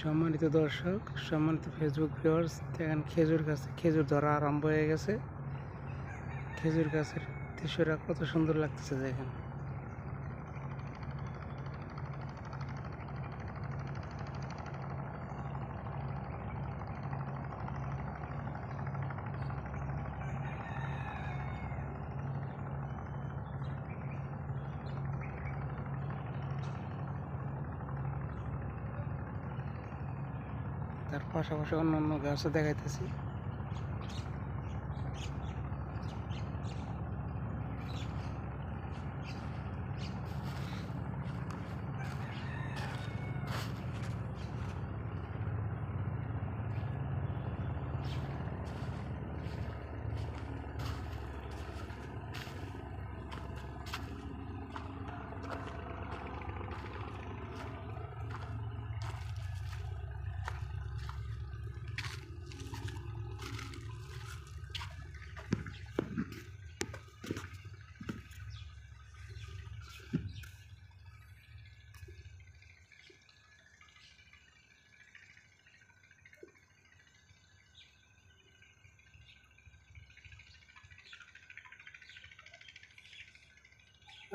সম্মানিত দর্শক, সম্মানিত ফেসবুক ভিউয়ার্স, দেখেন খেজুর ধরা আরম্ভ হয়ে গেছে। খেজুর গাছের দৃশ্যটা কত সুন্দর লাগতেছে দেখেন। তার পাশাপাশি অন্যান্য গাছও দেখাইতেছি।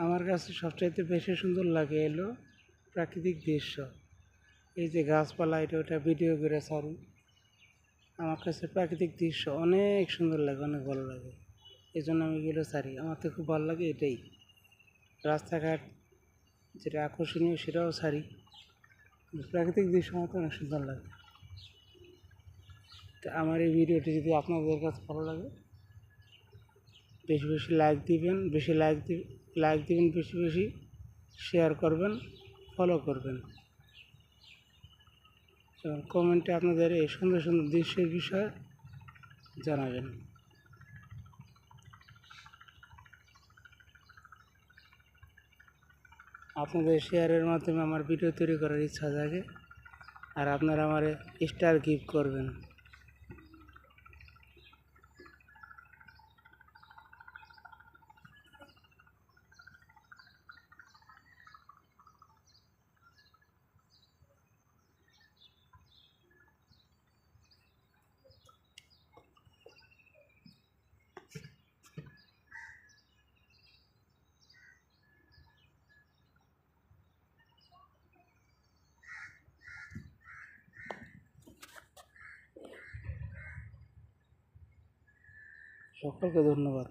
আমার কাছে সবচাইতে বেশি সুন্দর লাগে এলো প্রাকৃতিক দৃশ্য। এই যে গাছপালা, ওটা ভিডিও করে ছাড়ি। আমার কাছে প্রাকৃতিক দৃশ্য অনেক সুন্দর লাগে, অনেক ভালো লাগে। এই জন্য আমি এগুলো ছাড়ি। আমার তো খুব ভালো লাগে এটাই। রাস্তাঘাট যেটা আকর্ষণীয় সেটাও ছাড়ি। প্রাকৃতিক দৃশ্য আমার তো অনেক সুন্দর লাগে। তো আমার এই ভিডিওটি যদি আপনাদের কাছে ভালো লাগে, বেশি বেশি লাইক দিবেন, বেশি বেশি শেয়ার করবেন, ফলো করবেন এবং কমেন্টে আপনাদের এই সুন্দর সুন্দর দৃশ্যের বিষয়ে জানাবেন। আপনাদের শেয়ারের মাধ্যমে আমার ভিডিও তৈরি করার ইচ্ছা জাগে, আর আপনারা আমার স্টার গিফট করবেন। সকলকে ধন্যবাদ।